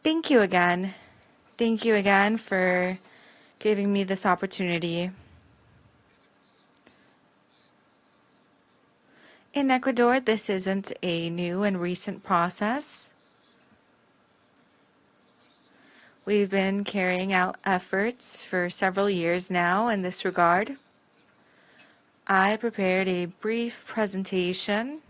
Thank you again. Thank you again for giving me this opportunity. In Ecuador, this isn't a new and recent process. We've been carrying out efforts for several years now in this regard. I prepared a brief presentation.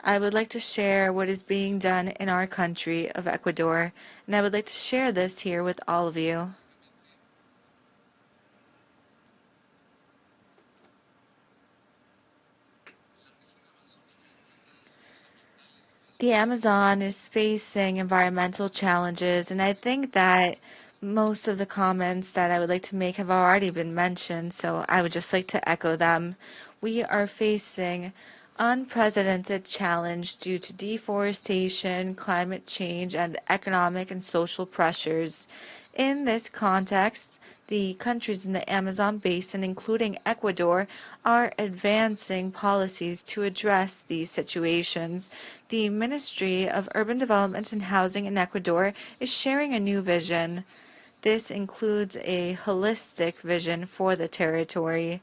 I would like to share what is being done in our country of Ecuador, and I would like to share this here with all of you. The Amazon is facing environmental challenges, and I think that most of the comments that I would like to make have already been mentioned, so I would just like to echo them. We are facing unprecedented challenge due to deforestation, climate change, and economic and social pressures. In this context, the countries in the Amazon basin, including Ecuador, are advancing policies to address these situations. The Ministry of Urban Development and Housing in Ecuador is sharing a new vision. This includes a holistic vision for the territory.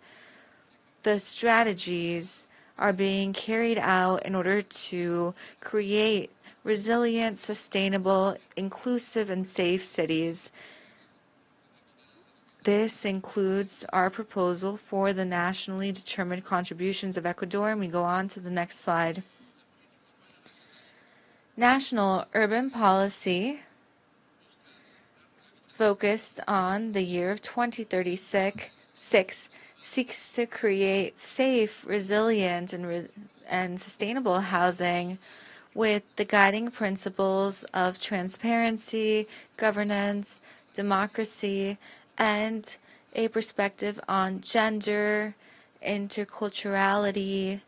The strategies are being carried out in order to create resilient, sustainable, inclusive, and safe cities. This includes our proposal for the nationally determined contributions of Ecuador, and we go on to the next slide. National urban policy focused on the year of 2036 seeks to create safe, resilient, and sustainable housing with the guiding principles of transparency, governance, democracy, and a perspective on gender, interculturality,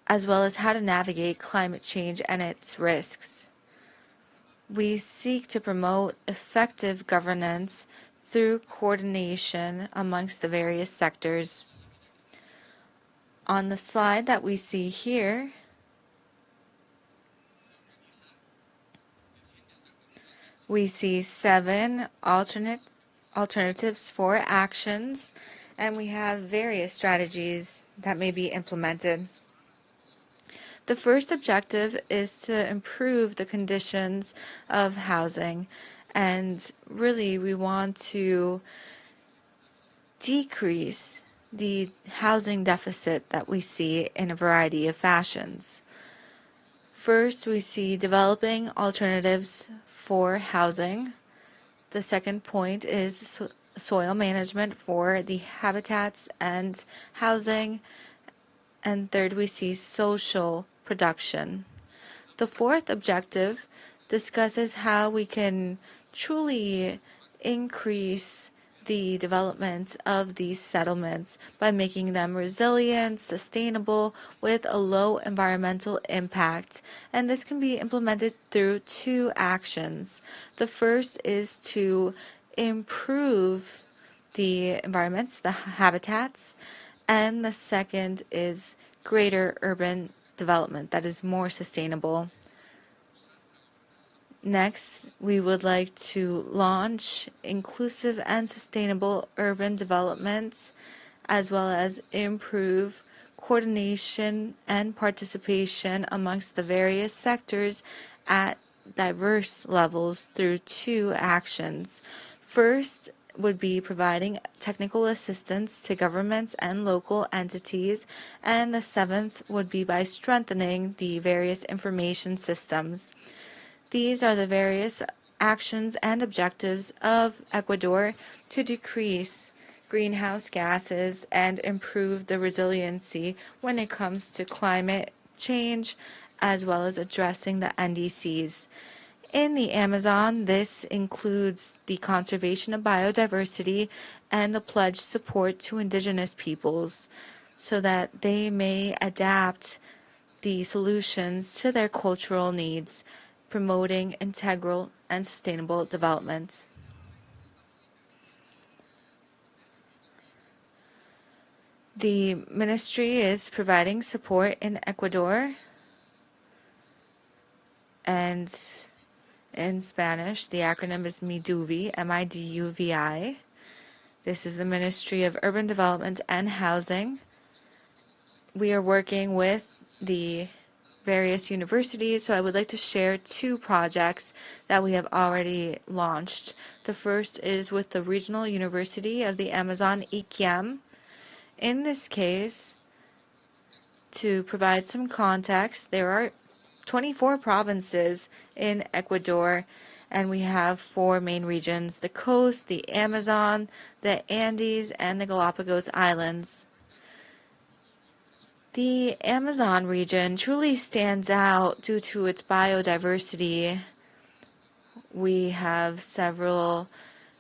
as well as how to navigate climate change and its risks. We seek to promote effective governance through coordination amongst the various sectors. On the slide that we see here, we see 7 alternatives for actions, and we have various strategies that may be implemented. The first objective is to improve the conditions of housing, and really we want to decrease the housing deficit that we see in a variety of fashions. First, we see developing alternatives for housing. The second point is soil management for the habitats and housing. And third, we see social production. The fourth objective discusses how we can truly increase the development of these settlements by making them resilient, sustainable, with a low environmental impact. And this can be implemented through 2 actions. The first is to improve the environments, the habitats, and the second is greater urban development that is more sustainable. Next, we would like to launch inclusive and sustainable urban developments, as well as improve coordination and participation amongst the various sectors at diverse levels through 2 actions. First would be providing technical assistance to governments and local entities, and the 7th would be by strengthening the various information systems. These are the various actions and objectives of Ecuador to decrease greenhouse gases and improve the resiliency when it comes to climate change, as well as addressing the NDCs. In the Amazon, this includes the conservation of biodiversity and the pledged support to indigenous peoples so that they may adapt the solutions to their cultural needs, promoting integral and sustainable development. The ministry is providing support in Ecuador, and In Spanish, the acronym is MIDUVI, M-I-D-U-V-I. This is the Ministry of Urban Development and Housing. We are working with the various universities, so I would like to share two projects that we have already launched. The first is with the Regional University of the Amazon, Acción. In this case, to provide some context, there are 24 provinces in Ecuador, and we have four main regions: the coast, the Amazon, the Andes, and the Galapagos Islands. The Amazon region truly stands out due to its biodiversity. We have several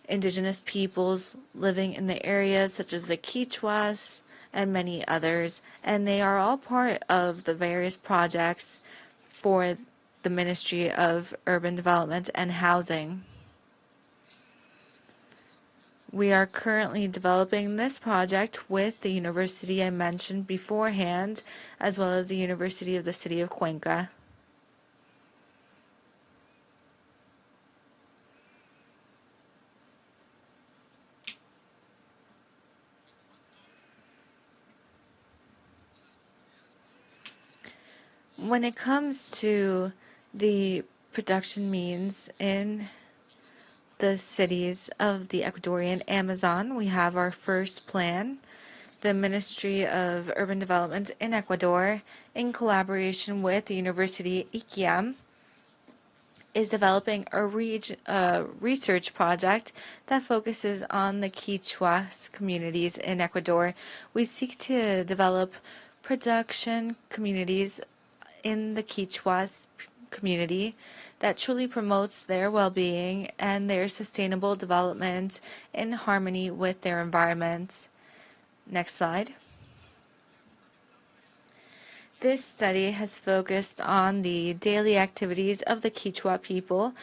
indigenous peoples living in the areas, such as the Quichuas and many others, and they are all part of the various projects for the Ministry of Urban Development and Housing. We are currently developing this project with the university I mentioned beforehand, as well as the University of the City of Cuenca. When it comes to the production means in the cities of the Ecuadorian Amazon, we have our first plan. The Ministry of Urban Development in Ecuador, in collaboration with the University Acción, is developing a research project that focuses on the Quichua communities in Ecuador. We seek to develop production communities in the Quichua community that truly promotes their well-being and their sustainable development in harmony with their environment. Next slide. This study has focused on the daily activities of the Quichua people.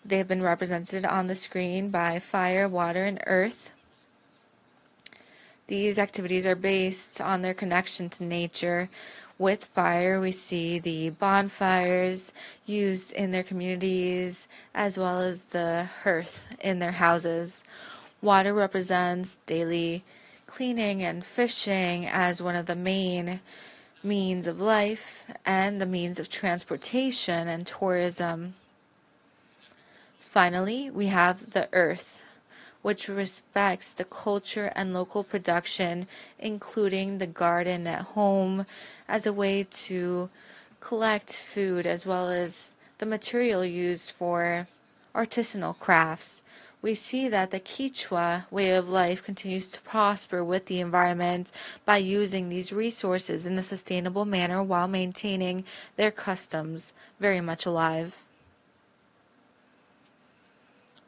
They have been represented on the screen by fire, water, and earth. These activities are based on their connection to nature. With fire, we see the bonfires used in their communities, as well as the hearth in their houses. Water represents daily cleaning and fishing as one of the main means of life and the means of transportation and tourism. Finally, we have the earth, which respects the culture and local production, including the garden at home, as a way to collect food as well as the material used for artisanal crafts. We see that the Quichua way of life continues to prosper with the environment by using these resources in a sustainable manner while maintaining their customs very much alive.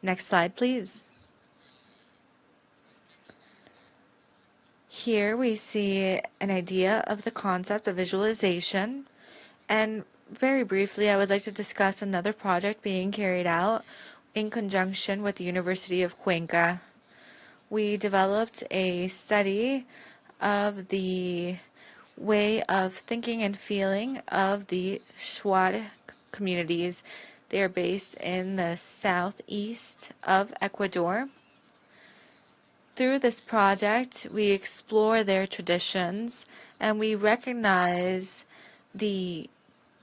Next slide, please. Here we see an idea of the concept of visualization, and very briefly I would like to discuss another project being carried out in conjunction with the University of Cuenca. We developed a study of the way of thinking and feeling of the Shuar communities. They are based in the southeast of Ecuador. Through this project, we explore their traditions and we recognize the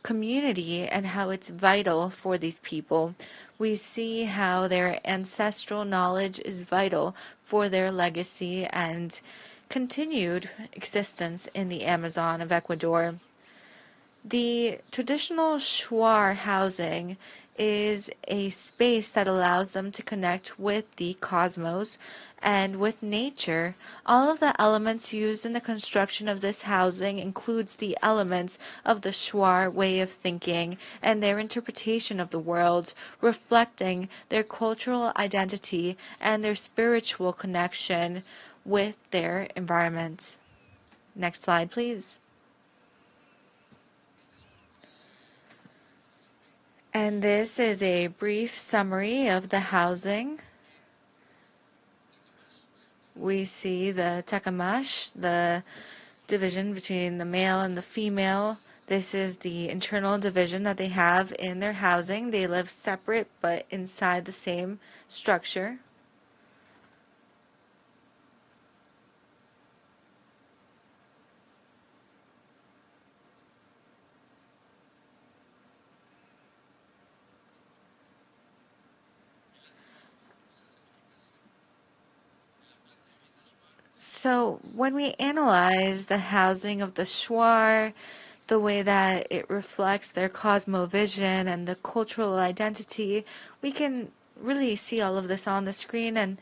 community and how it's vital for these people. We see how their ancestral knowledge is vital for their legacy and continued existence in the Amazon of Ecuador. The traditional Shuar housing is a space that allows them to connect with the cosmos and with nature. All of the elements used in the construction of this housing includes the elements of the Shuar way of thinking and their interpretation of the world, reflecting their cultural identity and their spiritual connection with their environment. Next slide, please. And this is a brief summary of the housing. We see the takamash, the division between the male and the female. This is the internal division that they have in their housing. They live separate but inside the same structure. So when we analyze the housing of the Shuar, the way that it reflects their cosmovision and the cultural identity, we can really see all of this on the screen. And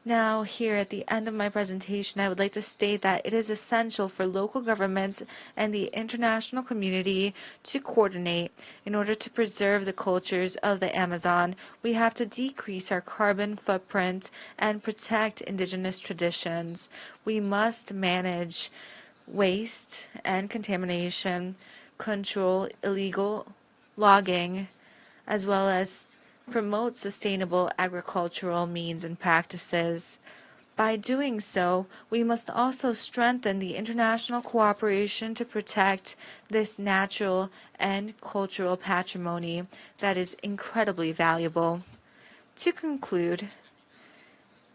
now, here at the end of my presentation, I would like to state that it is essential for local governments and the international community to coordinate in order to preserve the cultures of the Amazon. We have to decrease our carbon footprint and protect indigenous traditions. We must manage waste and contamination, control illegal logging, as well as promote sustainable agricultural means and practices. By doing so, we must also strengthen the international cooperation to protect this natural and cultural patrimony that is incredibly valuable. To conclude,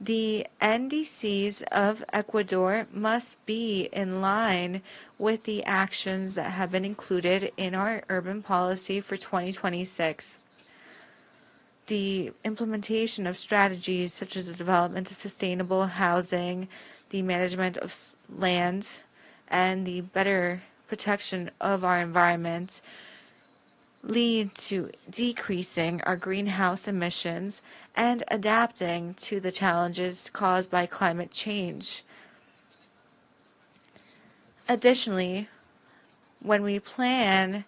the NDCs of Ecuador must be in line with the actions that have been included in our urban policy for 2026. The implementation of strategies such as the development of sustainable housing, the management of land, and the better protection of our environment lead to decreasing our greenhouse emissions and adapting to the challenges caused by climate change. Additionally, when we plan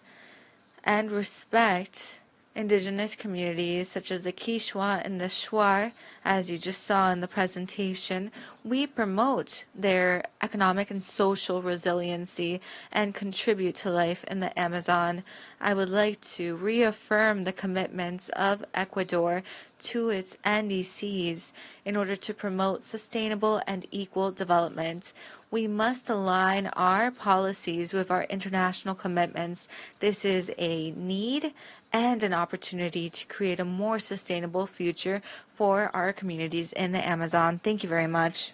and respect indigenous communities such as the Quechua and the Shuar, as you just saw in the presentation, we promote their economic and social resiliency and contribute to life in the Amazon. I would like to reaffirm the commitments of Ecuador to its NDCs in order to promote sustainable and equal development. We must align our policies with our international commitments. This is a need and an opportunity to create a more sustainable future for our communities in the Amazon. Thank you very much.